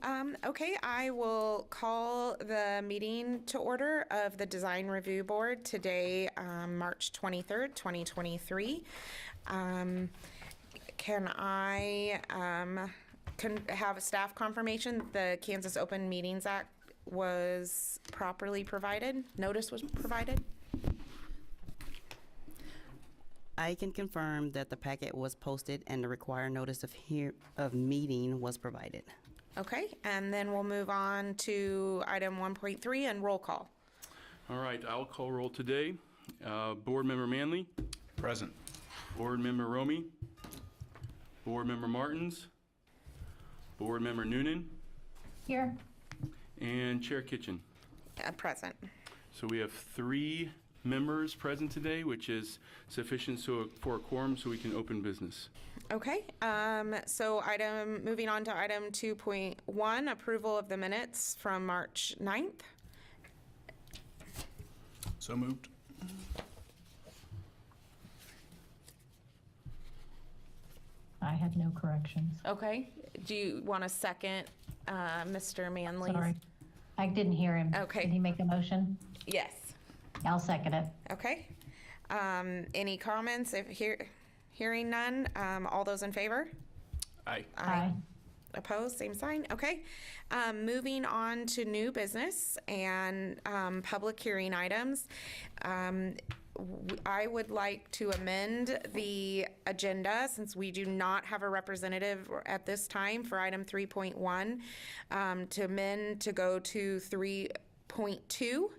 Okay, I will call the meeting to order of the Design Review Board today, March 23rd, 2023. Can I have a staff confirmation the Kansas Open Meetings Act was properly provided? Notice was provided? I can confirm that the packet was posted and the required notice of meeting was provided. Okay, and then we'll move on to item 1.3 and roll call. All right, I'll call roll today. Board Member Manley. Present. Board Member Romy. Board Member Martins. Board Member Noonan. Here. And Chair Kitchen. Present. So we have 3 members present today, which is sufficient for a quorum so we can open business. Okay, so moving on to item 2.1, approval of the minutes from March 9th. So moved. I had no corrections. Okay, do you want a second, Mr. Manley? Sorry. I didn't hear him. Okay. Did he make a motion? Yes. I'll second it. Okay. Any comments? Hearing none, all those in favor? Aye. Aye. Opposed, same sign. Okay. Moving on to new business and public hearing items. I would like to amend the agenda since we do not have a representative at this time for item 3.1 to amend to go to 3.2.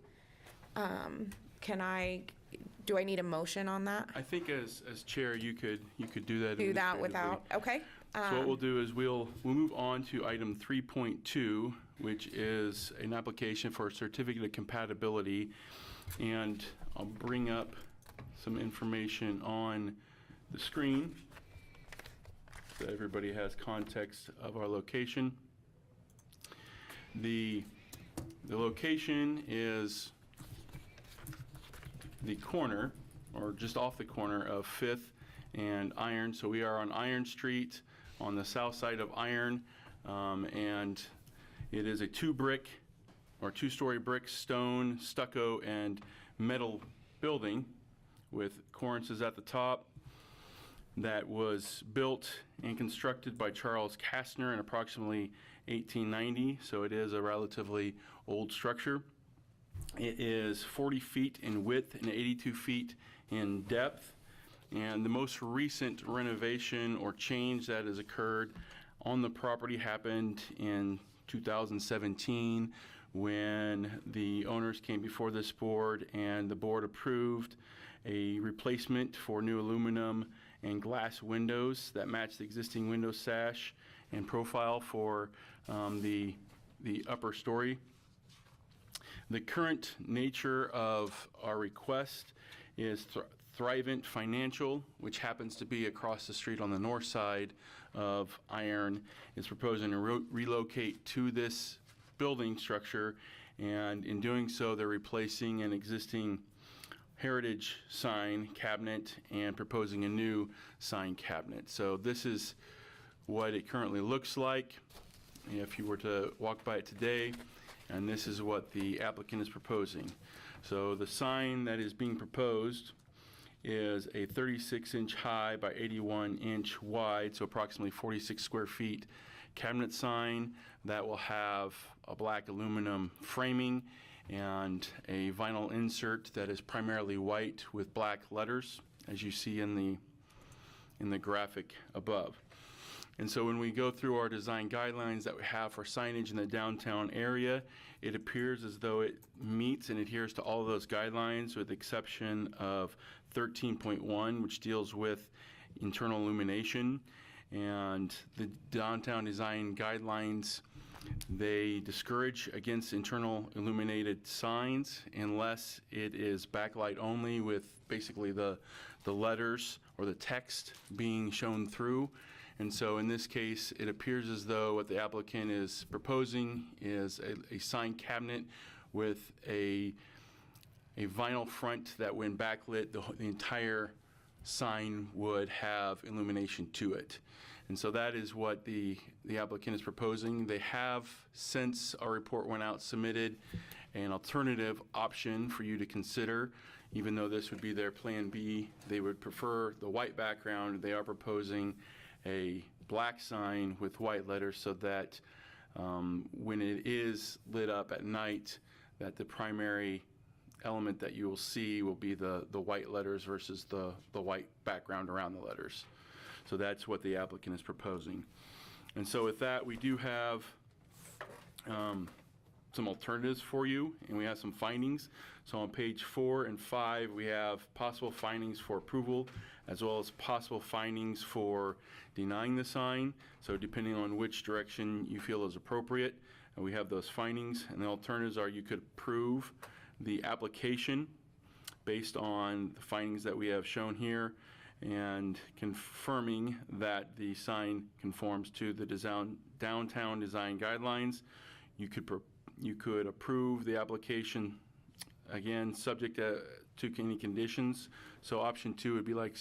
Do I need a motion on that? I think as chair you could do that. Do that without, administratively. okay. So what we'll do is we'll move on to item 3.2, which is an application for a certificate of compatibility, and I'll bring up some information on the screen so everybody has context of our location. The location is the corner, or just off the corner of 5th and Iron. So we are on Iron Street on the south side of Iron, and it is a 2-story brick, stone, stucco, and metal building with cornices at the top that was built and constructed by Charles Kastner in approximately 1890, so it is a relatively old structure. It is 40 feet in width and 82 feet in depth. And the most recent renovation or change that has occurred on the property happened in 2017 when the owners came before this board and the board approved a replacement for new aluminum and glass windows that match the existing window sash and profile for the upper story. The current nature of our request is Thrivent Financial, which happens to be across the street on the north side of Iron, is proposing to relocate to this building structure, and in doing so they're replacing an existing heritage sign cabinet and proposing a new sign cabinet. So this is what it currently looks like if you were to walk by it today, and this is what the applicant is proposing. So the sign that is being proposed is a 36-inch high by 81-inch wide, so approximately 46 square feet cabinet sign that will have a black aluminum framing and a vinyl insert that is primarily white with black letters, as you see in the graphic above. And so when we go through our design guidelines that we have for signage in the downtown area, it appears as though it meets and adheres to all of those guidelines with the exception of 13.1, which deals with internal illumination. And the downtown design guidelines, they discourage against internal illuminated signs unless it is backlight only with basically the letters or the text being shown through. And so in this case, it appears as though what the applicant is proposing is a sign cabinet with a vinyl front that when backlit, the entire sign would have illumination to it. And so that is what the applicant is proposing. They have, since our report went out, submitted an alternative option for you to consider. Even though this would be their Plan B, they would prefer the white background. They are proposing a black sign with white letters so that when it is lit up at night, that the primary element that you will see will be the white letters versus the white background around the letters. So that's what the applicant is proposing. And so with that, we do have some alternatives for you, and we have some findings. So on page 4 and 5, we have possible findings for approval, as well as possible findings for denying the sign. So depending on which direction you feel is appropriate, and we have those findings. And the alternatives are you could approve the application based on the findings that we have shown here, and confirming that the sign conforms to the downtown design guidelines. You could approve the application, again, subject to any conditions. So option 2 would be like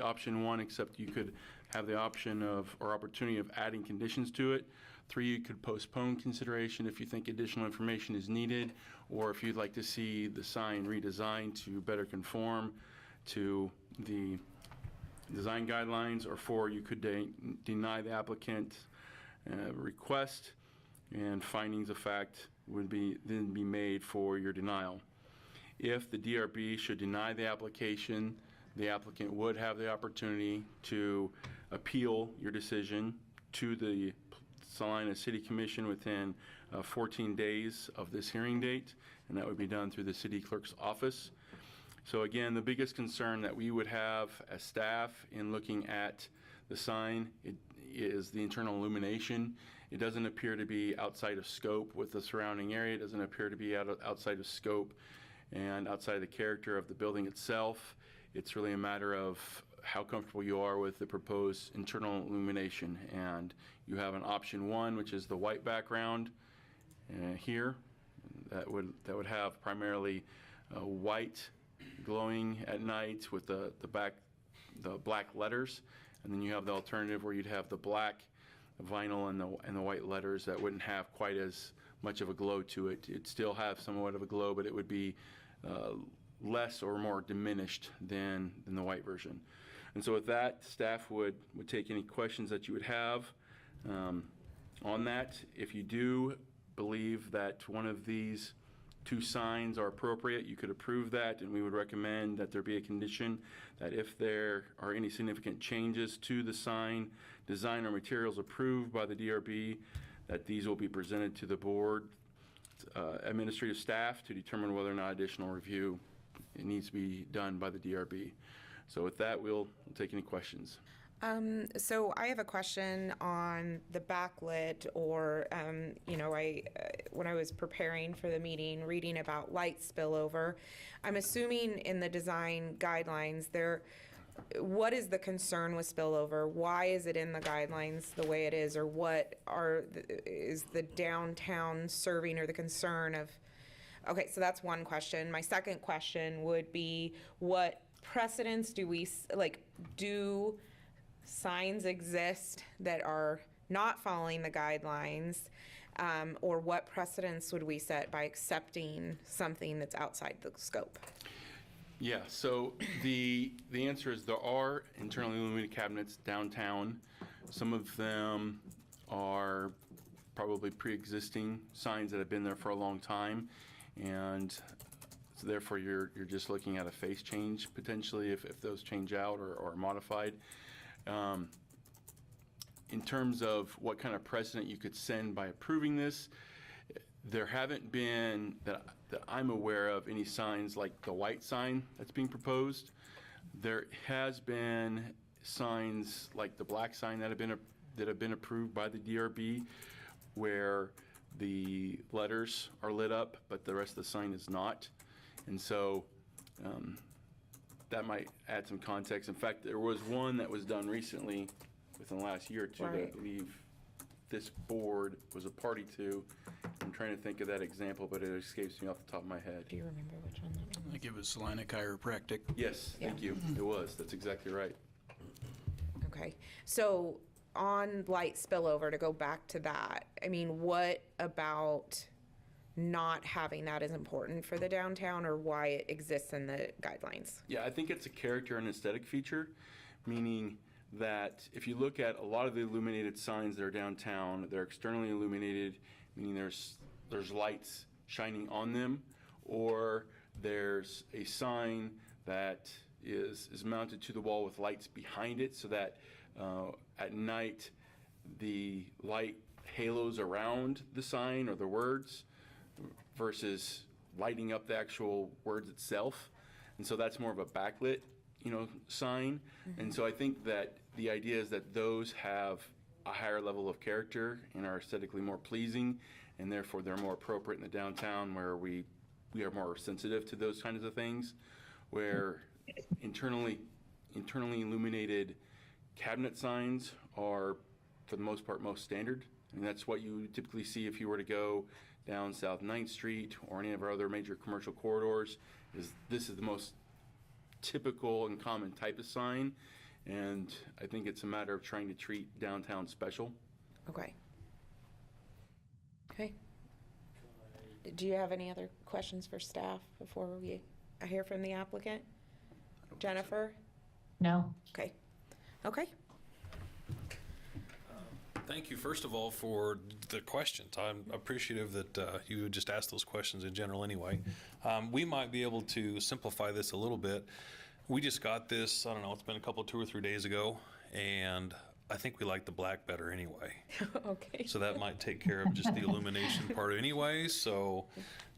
option 1, except you could have the option of, or opportunity of, adding conditions to it. 3, you could postpone consideration if you think additional information is needed, or if you'd like to see the sign redesigned to better conform to the design guidelines. Or 4, you could deny the applicant request, and findings of fact would then be made for your denial. If the DRB should deny the application, the applicant would have the opportunity to appeal your decision to the Salina City Commission within 14 days of this hearing date, and that would be done through the city clerk's office. So again, the biggest concern that we would have as staff in looking at the sign is the internal illumination. It doesn't appear to be outside of scope with the surrounding area. It doesn't appear to be outside of scope and outside of the character of the building itself. It's really a matter of how comfortable you are with the proposed internal illumination. And you have an option 1, which is the white background here. That would have primarily white glowing at night with the black letters. And then you have the alternative where you'd have the black vinyl and the white letters that wouldn't have quite as much of a glow to it. It'd still have somewhat of a glow, but it would be less or more diminished than the white version. And so with that, staff would take any questions that you would have on that. If you do believe that one of these 2 signs are appropriate, you could approve that, and we would recommend that there be a condition that if there are any significant changes to the sign design or materials approved by the DRB, that these will be presented to the board administrative staff to determine whether or not additional review needs to be done by the DRB. So with that, we'll take any questions. So I have a question on the backlit, or, when I was preparing for the meeting, reading about light spillover, I'm assuming in the design guidelines what is the concern with spillover? Why is it in the guidelines the way it is, or what is the downtown serving, or the concern of? Okay, so that's one question. My second question would be, what precedents do signs exist that are not following the guidelines, or what precedents would we set by accepting something that's outside the scope? Yeah, so the answer is there are internally illuminated cabinets downtown. Some of them are probably pre-existing signs that have been there for a long time, and so therefore you're just looking at a face change potentially if those change out or are modified. In terms of what kind of precedent you could send by approving this, there haven't been, that I'm aware of, any signs like the white sign that's being proposed. There has been signs like the black sign that have been approved by the DRB, where the letters are lit up, but the rest of the sign is not. And so that might add some context. In fact, there was one that was done recently within the last year or 2 that I believe this board was a party to. I'm trying to think of that example, but it escapes me off the top of my head. Do you remember which one that I was? think it was Salina Chiropractic. Yes, thank you. It was. That's exactly right. Okay, so on light spillover, to go back to that, I mean, what about not having that is important for the downtown, or why it exists in the guidelines? Yeah, I think it's a character and aesthetic feature, meaning that if you look at a lot of the illuminated signs that are downtown, they're externally illuminated, meaning there's lights shining on them, or there's a sign that is mounted to the wall with lights behind it, so that at night the light halos around the sign or the words versus lighting up the actual words itself. And so that's more of a backlit, sign. And so I think that the idea is that those have a higher level of character and are aesthetically more pleasing, and therefore they're more appropriate in the downtown, where we are more sensitive to those kinds of things, where internally illuminated cabinet signs are, for the most part, most standard. I mean, that's what you typically see if you were to go down South 9th Street or any of our other major commercial corridors. This is the most typical and common type of sign, and I think it's a matter of trying to treat downtown special. Okay. Do you have any other questions for staff before we hear from the applicant? Jennifer? No. Okay. Thank you, first of all, for the questions. I'm appreciative that you would just ask those questions in general anyway. We might be able to simplify this a little bit. We just got this, I don't know, it's been 2 or 3 days ago, and I think we like the black better anyway. Okay. So that might take care of just the illumination part anyway. So,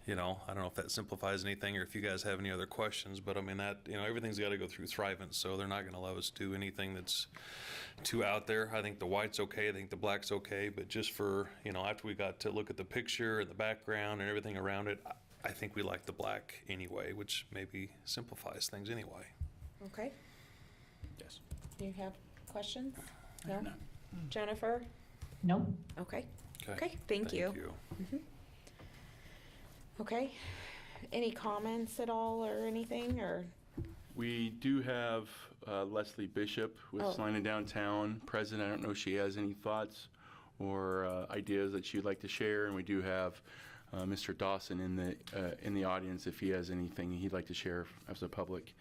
I don't know if that simplifies anything or if you guys have any other questions, but I mean that, everything's got to go through Thrivent, so they're not going to let us do anything that's too out there. I think the white's okay. I think the black's okay, but just for, after we got to look at the picture and the background and everything around it, I think we like the black anyway, which maybe simplifies things anyway. Okay. Yes. You have questions? No. Jennifer? Nope. Okay. Thank you. Okay. Any comments at all or anything, or? We do have Leslie Bishop with Oh. Salina Downtown present. I don't know if she has any thoughts or ideas that she'd like to share, and we do have Mr. Dawson in the audience if he has anything he'd like to share as a public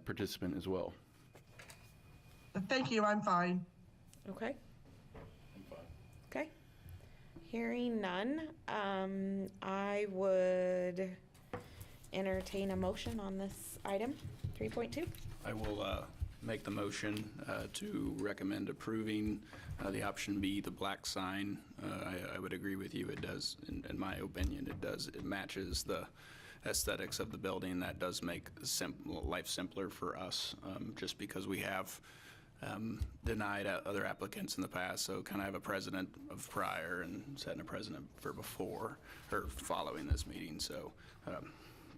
participant as well. Thank you, I'm fine. Okay. Okay. Hearing none, I would entertain a motion on this item, 3.2. I will make the motion to recommend approving the option B, the black sign. I would agree with you. It does, in my opinion, it matches the aesthetics of the building. That does make life simpler for us, just because we have denied other applicants in the past, so kind of have a precedent of prior and setting a precedent for before or following this meeting. So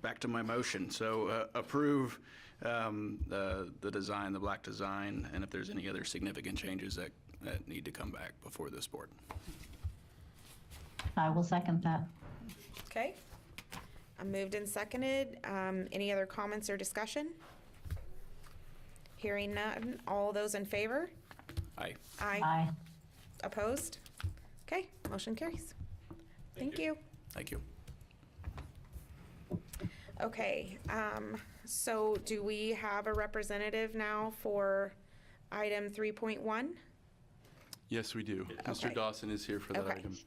back to my motion. So approve the design, the black design, and if there's any other significant changes that need to come back before this board. I will second that. Okay. I moved and seconded. Any other comments or discussion? Hearing none. All those in favor? Aye. Aye. Opposed? Okay, motion carries. Thank you. Thank you. Okay, so do we have a representative now for item 3.1? Yes, we do. Okay. Mr. Dawson is here for that Okay. item.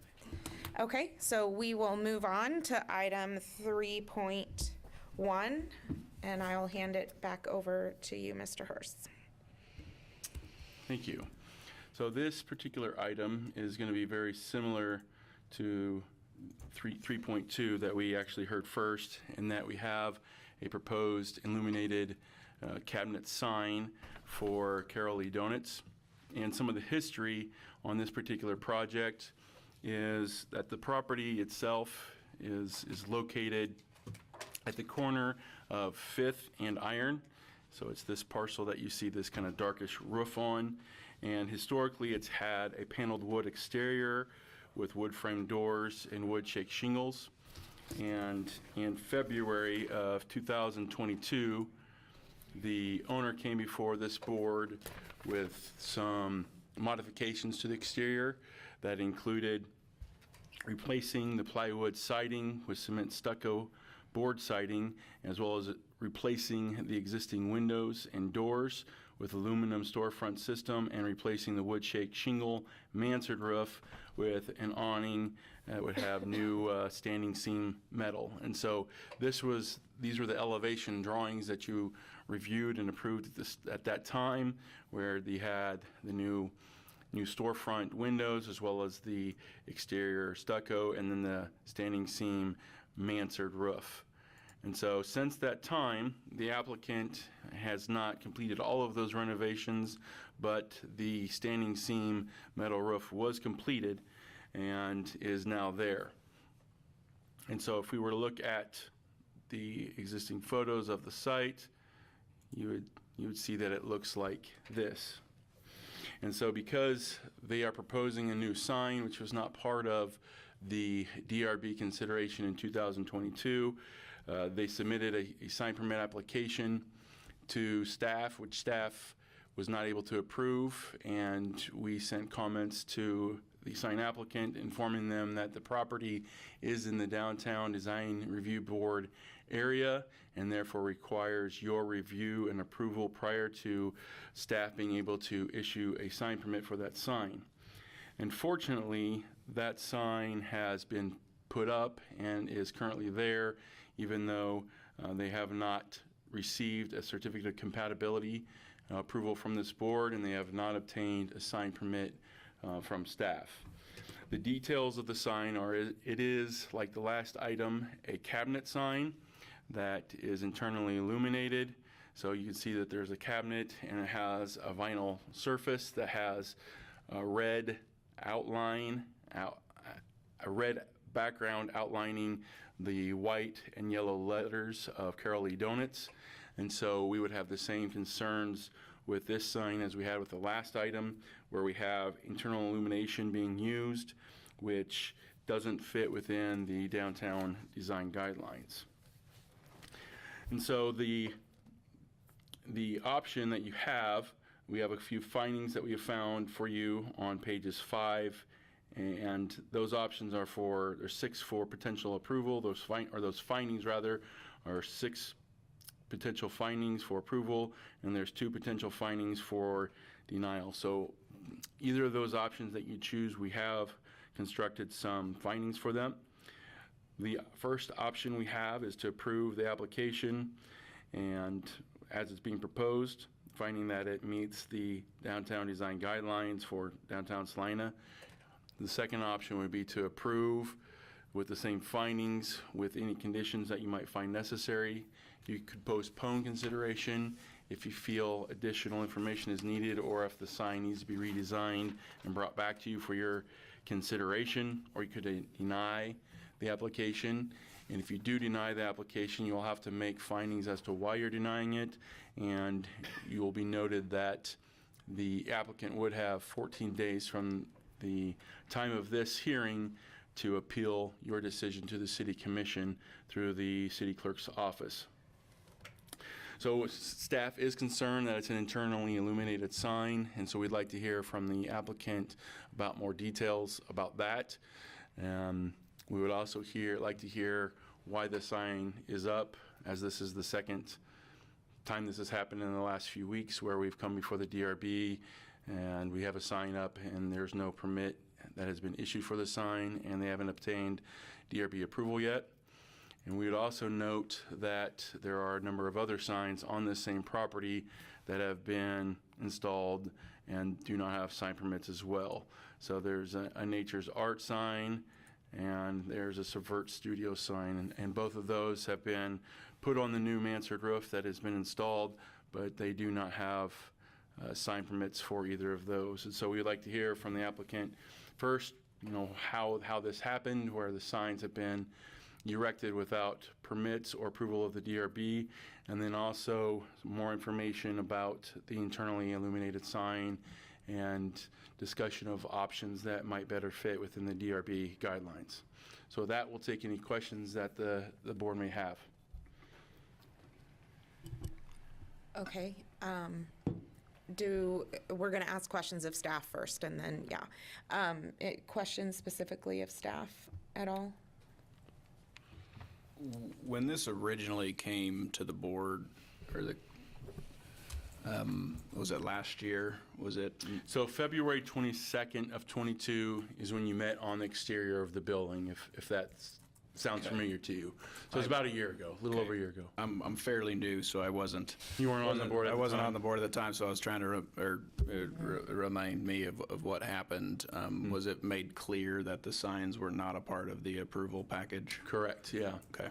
Okay, so we will move on to item 3.1, and I'll hand it back over to you, Mr. Hurst. Thank you. So this particular item is going to be very similar to 3.2 that we actually heard first, in that we have a proposed illuminated cabinet sign for Carol Lee Donuts. And some of the history on this particular project is that the property itself is located at the corner of 5th and Iron. So it's this parcel that you see this kind of darkish roof on. And historically, it's had a paneled wood exterior with wood frame doors and wood shake shingles. And in February of 2022, the owner came before this board with some modifications to the exterior that included replacing the plywood siding with cement stucco board siding, as well as replacing the existing windows and doors with aluminum storefront system, and replacing the wood shake shingle mansard roof with an awning that would have new standing seam metal. And so these were the elevation drawings that you reviewed and approved at that time, where they had the new storefront windows, as well as the exterior stucco, and then the standing seam mansard roof. And so since that time, the applicant has not completed all of those renovations, but the standing seam metal roof was completed and is now there. And so if we were to look at the existing photos of the site, you would see that it looks like this. And so because they are proposing a new sign, which was not part of the DRB consideration in 2022, they submitted a sign permit application to staff, which staff was not able to approve, and we sent comments to the sign applicant informing them that the property is in the Downtown Design Review Board area and therefore requires your review and approval prior to staff being able to issue a sign permit for that sign. Unfortunately, that sign has been put up and is currently there, even though they have not received a certificate of compatibility approval from this board, and they have not obtained a sign permit from staff. The details of the sign are, it is, like the last item, a cabinet sign that is internally illuminated. So you can see that there's a cabinet and it has a vinyl surface that has a red outline, a red background outlining the white and yellow letters of Carol Lee Donuts. And so we would have the same concerns with this sign as we had with the last item, where we have internal illumination being used, which doesn't fit within the downtown design guidelines. And so the option that you have, we have a few findings that we have found for you on pages 5, and those options are there's 6 for potential approval. Those findings rather are 6 potential findings for approval, and there's 2 potential findings for denial. So either of those options that you choose, we have constructed some findings for them. The first option we have is to approve the application, and as it's being proposed, finding that it meets the downtown design guidelines for downtown Salina. The second option would be to approve with the same findings with any conditions that you might find necessary. You could postpone consideration if you feel additional information is needed, or if the sign needs to be redesigned and brought back to you for your consideration, or you could deny the application. And if you do deny the application, you'll have to make findings as to why you're denying it, and you will be noted that the applicant would have 14 days from the time of this hearing to appeal your decision to the City Commission through the City Clerk's office. So staff is concerned that it's an internally illuminated sign, and so we'd like to hear from the applicant about more details about that. We would also like to hear why the sign is up, as this is the second time this has happened in the last few weeks, where we've come before the DRB and we have a sign up and there's no permit that has been issued for the sign, and they haven't obtained DRB approval yet. And we would also note that there are a number of other signs on this same property that have been installed and do not have sign permits as well. So there's a Nature's Art sign, and there's a Subvert Studio sign, and both of those have been put on the new mansard roof that has been installed, but they do not have sign permits for either of those. And so we'd like to hear from the applicant first, how this happened, where the signs have been erected without permits or approval of the DRB, and then also more information about the internally illuminated sign and discussion of options that might better fit within the DRB guidelines. So that will take any questions that the board may have. Okay. we're going to ask questions of staff first, and then, questions specifically of staff at all? When this originally came to the board, or was it last year? Was it? So February 22nd of '22 is when you met on the exterior of the building, if that sounds familiar to you. So it was about a year ago, a little over a year ago. I'm fairly new, so I wasn't. You weren't on the board at the I wasn't time? on the board at the time, so I was trying to remind me of what happened. Was it made clear that the signs were not a part of the approval package? Correct, yeah. Okay.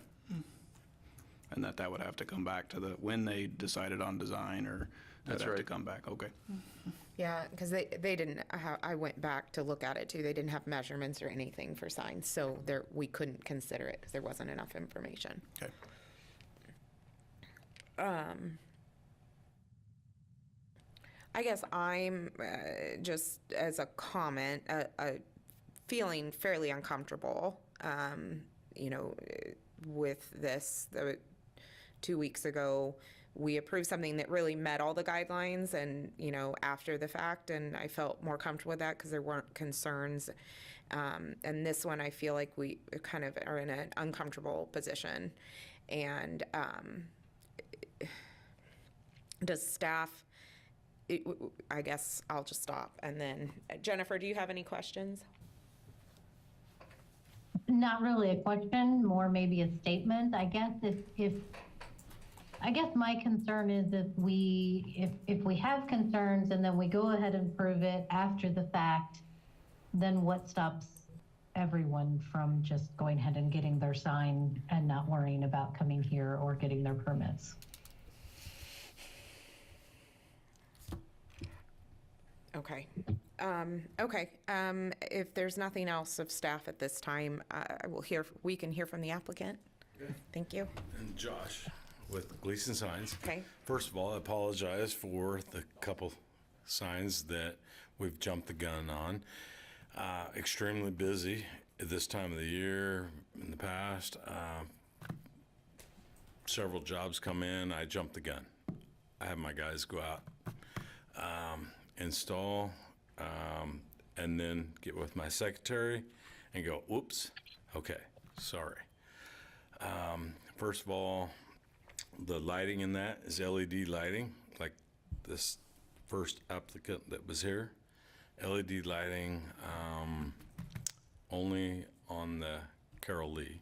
And that would have to come back to when they decided on design, or That's have to right. come back. Okay. Yeah, because they didn't, I went back to look at it too. They didn't have measurements or anything for signs, so we couldn't consider it because there wasn't enough information. Okay. I guess I'm, just as a comment, feeling fairly uncomfortable, with this. 2 weeks ago, we approved something that really met all the guidelines and, after the fact, and I felt more comfortable with that because there weren't concerns. And this one, I feel like we kind of are in an uncomfortable position. And does staff, I guess I'll just stop. And then, Jennifer, do you have any questions? Not really a question, more maybe a statement. I guess I guess my concern is if we have concerns and then we go ahead and prove it after the fact, then what stops everyone from just going ahead and getting their sign and not worrying about coming here or getting their permits? Okay. If there's nothing else of staff at this time, we can hear from the applicant. Thank you. And Josh with Gleason Signs. Okay. First of all, I apologize for the couple signs that we've jumped the gun on. Extremely busy at this time of the year in the past. Several jobs come in, I jump the gun. I have my guys go out, install, and then get with my secretary and go, whoops, okay, sorry. First of all, the lighting in that is LED lighting, like this first applicant that was here. LED lighting only on the Carol Lee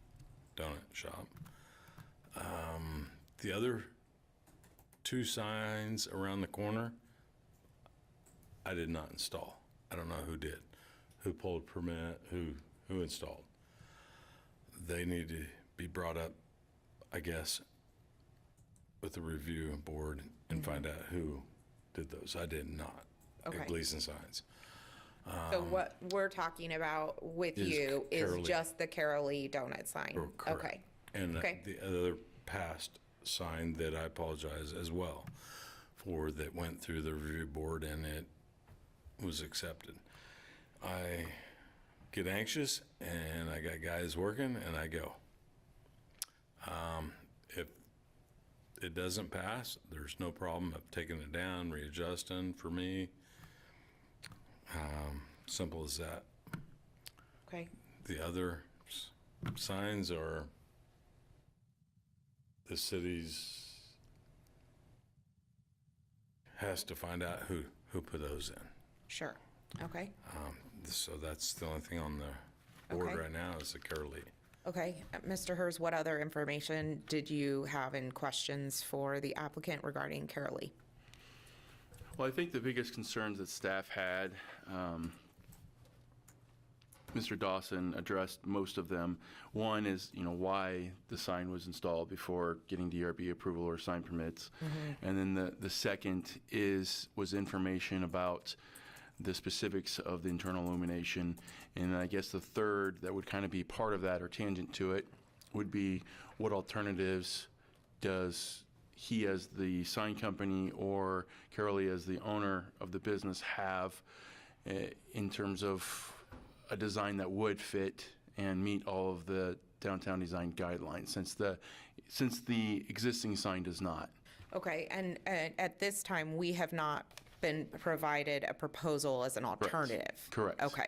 Donut Shop. The other two signs around the corner, I did not install. I don't know who did, who pulled permit, who installed. They need to be brought up, I guess, with the review board and find out who did those. I did not Okay. at Gleason Signs. So what we're talking about with Is you is Carol Lee. just the Carol Lee donut sign? Oh, correct. Okay. And Okay. the other past sign that I apologize as well for that went through the review board and it was accepted. I get anxious and I got guys working and I go. If it doesn't pass, there's no problem of taking it down, readjusting for me. Simple as that. Okay. The other signs are the city's has to find out who put those in. Sure. Okay. So that's the only thing on the board Okay. right now is the Carol Lee. Okay. Mr. Hers, what other information did you have in questions for the applicant regarding Carol Lee? Well, I think the biggest concerns that staff had, Mr. Dawson addressed most of them. One is, why the sign was installed before getting DRB approval or sign permits. And then the second was information about the specifics of the internal illumination. And I guess the third that would kind of be part of that or tangent to it would be what alternatives does he as the sign company or Carol Lee as the owner of the business have in terms of a design that would fit and meet all of the downtown design guidelines, since the existing sign does not. Okay. And at this time, we have not been provided a proposal as an alternative? Correct. Okay.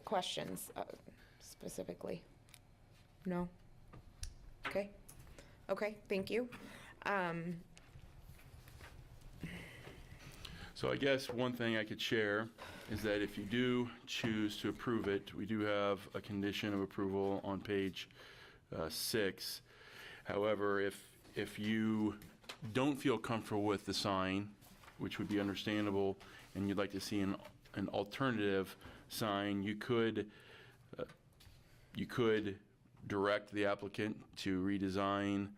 Questions specifically? No? Okay. Okay, thank you. So I guess one thing I could share is that if you do choose to approve it, we do have a condition of approval on page 6. However, if you don't feel comfortable with the sign, which would be understandable, and you'd like to see an alternative sign, you could direct the applicant to redesign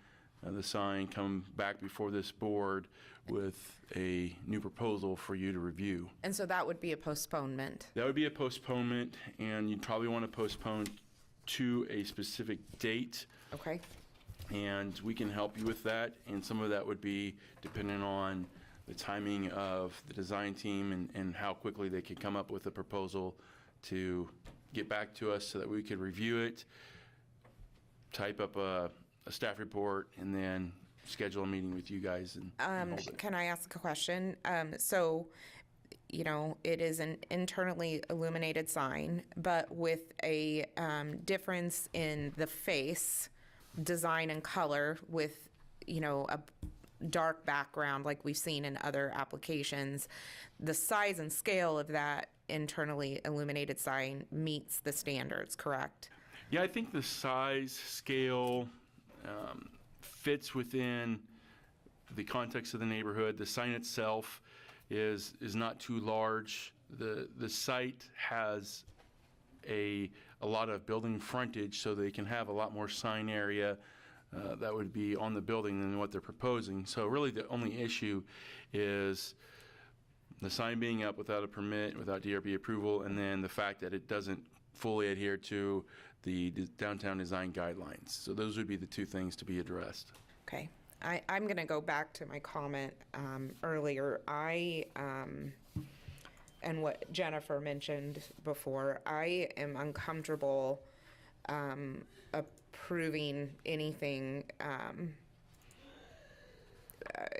the sign, come back before this board with a new proposal for you to review. And so that would be a postponement. That would be a postponement, and you'd probably want to postpone to a specific date, Okay. and we can help you with that. And some of that would be dependent on the timing of the design team and how quickly they could come up with a proposal to get back to us so that we could review it, type up a staff report, and then schedule a meeting with you guys and hold it. Can I ask a question? So, you know, it is an internally illuminated sign, but with a difference in the face, design and color with, you know, a dark background like we've seen in other applications. The size and scale of that internally illuminated sign meets the standards, correct? Yeah, I think the size, scale fits within the context of the neighborhood. The sign itself is not too large. The site has a lot of building frontage, so they can have a lot more sign area that would be on the building than what they're proposing. So really the only issue is the sign being up without a permit, without DRB approval, and then the fact that it doesn't fully adhere to the downtown design guidelines. So those would be the two things to be addressed. Okay. I'm going to go back to my comment earlier. And what Jennifer mentioned before, I am uncomfortable approving anything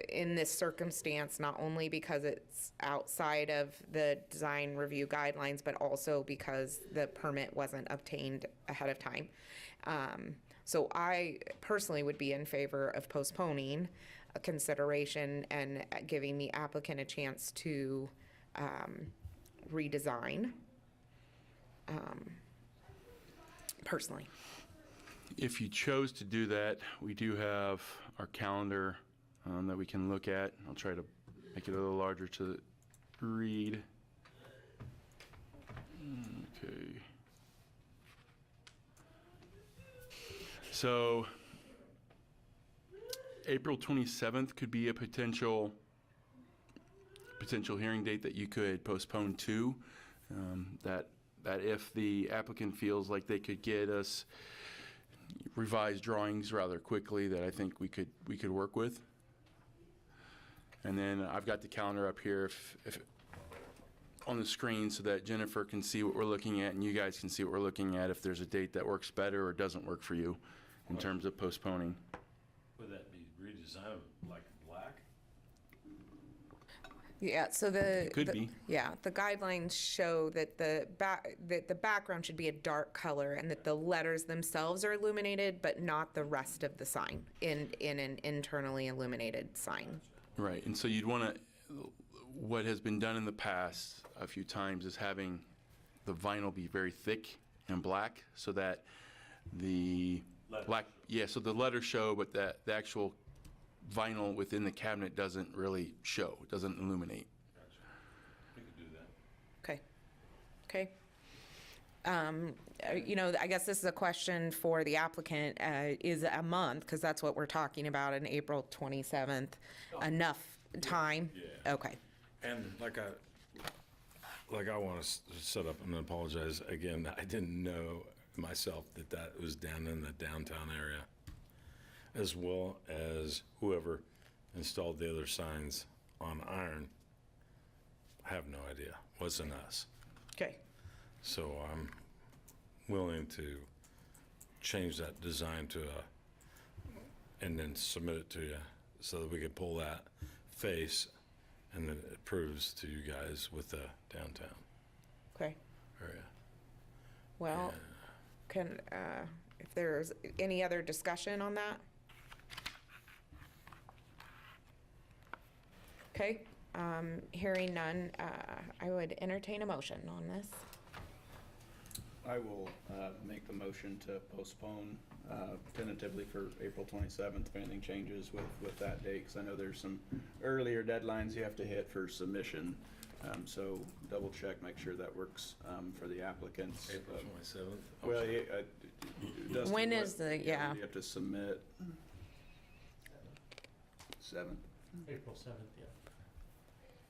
in this circumstance, not only because it's outside of the design review guidelines, but also because the permit wasn't obtained ahead of time. So I personally would be in favor of postponing a consideration and giving the applicant a chance to redesign, personally. If you chose to do that, we do have our calendar that we can look at. I'll try to make it a little larger to read. Okay. So April 27th could be a potential hearing date that you could postpone to. That if the applicant feels like they could get us revised drawings rather quickly, that I think we could work with. And then I've got the calendar up here if on the screen so that Jennifer can see what we're looking at and you guys can see what we're looking at, if there's a date that works better or doesn't work for you in terms of postponing. Would that be redesigned like black? Yeah, so Could be. Yeah, the guidelines show that the background should be a dark color and that the letters themselves are illuminated, but not the rest of the sign in an internally illuminated sign. Right, and so you'd want to, what has been done in the past a few times is having the vinyl be very thick and black so that the black, yeah, so the letters show, but that the actual vinyl within the cabinet doesn't really show, it doesn't illuminate. Gotcha. We could do that. Okay. You know, I guess this is a question for the applicant. Is a month, because that's what we're talking about, in April 27th, enough time? Yeah. Okay. And like I want to set up and apologize again. I didn't know myself that was down in the downtown area, as well as whoever installed the other signs on Iron. I have no idea. Wasn't us. Okay. So I'm willing to change that design to and then submit it to you so that we can pull that face and then it proves to you guys with the downtown Okay, area. well, can, if there's any other discussion on that? Okay, hearing none, I would entertain a motion on this. I will make the motion to postpone tentatively for April 27th, if anything changes with that date, because I know there's some earlier deadlines you have to hit for submission. So double check, make sure that works for the applicants. April 27th? Well, Dustin, When what- is the- yeah. You have to submit 7th. April 7th, yeah.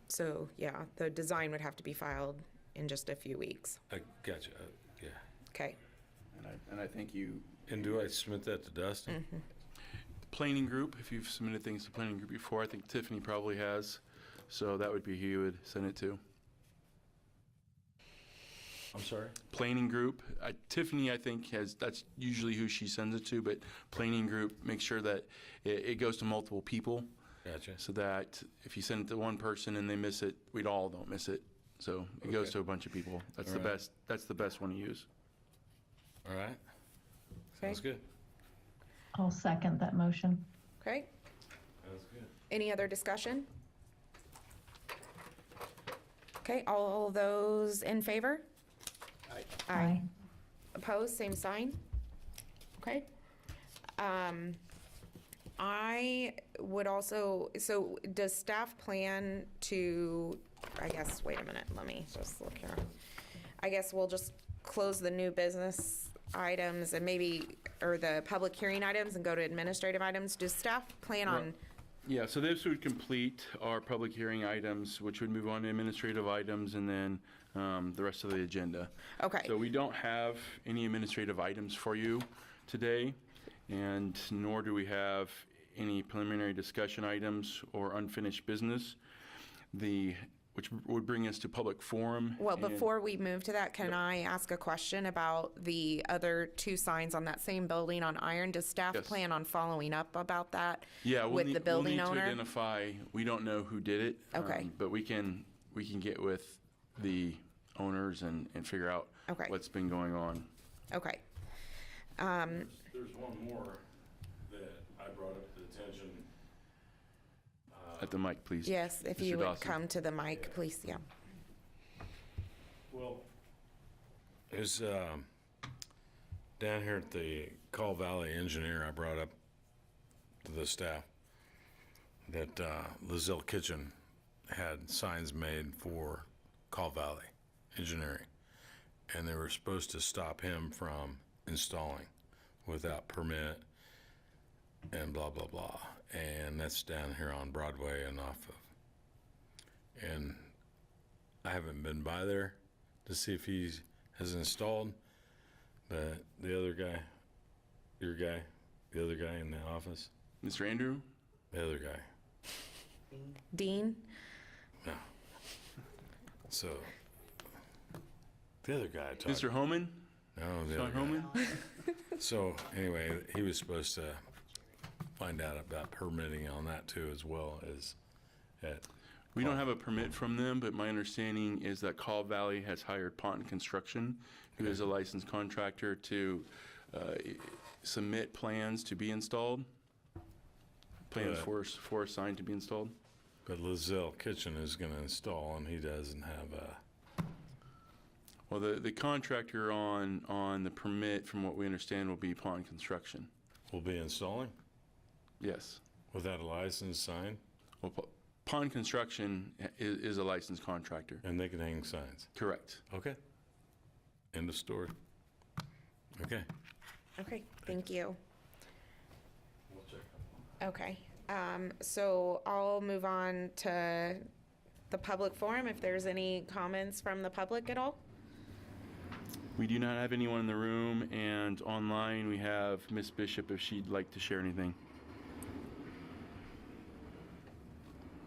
So, yeah, the design would have to be filed in just a few weeks. I gotcha, yeah. Okay, And I think you, And do I submit that to Dustin? Planning group, if you've submitted things to planning group before, I think Tiffany probably has. So that would be who you would send it to. I'm sorry? Planning group, Tiffany, I think, that's usually who she sends it to, but planning group, make sure that it goes to multiple people Gotcha. so that if you send it to one person and they miss it, we'd all don't miss it. So it goes Okay. to a bunch of people. That's the All right. best, that's the best one to use. All right, okay, sounds good. I'll second that motion. okay. Sounds good. Any other discussion? Okay, all those in favor? Aye. Opposed, same sign? Okay. I would also, so does staff plan to, I guess, wait a minute, let me just look here. I guess we'll just close the new business items and maybe, or the public hearing items and go to administrative items. Does staff plan on, Yeah, so this would complete our public hearing items, which would move on to administrative items and then the rest of the agenda. okay, So we don't have any administrative items for you today, and nor do we have any preliminary discussion items or unfinished business, which would bring us to public forum. well, and- before we move to that, can I ask a question about the other two signs on that same building on Iron? Does staff Yes. plan on following up about that Yeah, with the building we'll need owner? to identify, we don't know who did it. Okay. But we can get with the owners and figure out Okay. what's been going on. Okay, There's one more that I brought up to the attention. At the mic, please. yes, if Mr. you would Dawson. come to the mic, please, yeah. Well, it was down here at the Call Valley Engineer, I brought up to the staff that Lizelle Kitchen had signs made for Call Valley Engineering, and they were supposed to stop him from installing without permit and blah, blah, blah. And that's down here on Broadway and off of, and I haven't been by there to see if he has installed, but the other guy, your guy, the other guy in the office, Mr. Andrew? the other guy, Dean? no. So, the other guy I talked Mr. Homan? no, the Sean other guy. Homan? So, anyway, he was supposed to find out about permitting on that too, as well as at, We don't have a permit from them, but my understanding is that Call Valley has hired Ponton Construction, who is a licensed contractor, to submit plans to be installed. Plans for a sign to be installed. but Lizelle Kitchen is gonna install, and he doesn't have a, Well, the contractor on the permit, from what we understand, will be Ponton Construction. will be installing Yes. without a license sign, Well, Pond Construction is a licensed contractor. and they can hang signs. Correct. Okay. End of story. Okay. Okay, thank you. We'll check. Okay, so I'll move on to the public forum, if there's any comments from the public at all. We do not have anyone in the room, and online we have Miss Bishop if she'd like to share anything.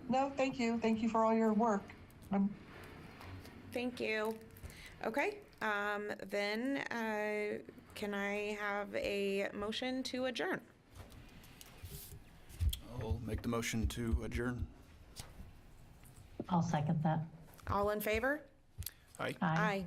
No, thank you. Thank you for all your work. Thank you. Okay, then, can I have a motion to adjourn? make the motion to adjourn. I'll second that. All in favor? Aye. Aye. Aye.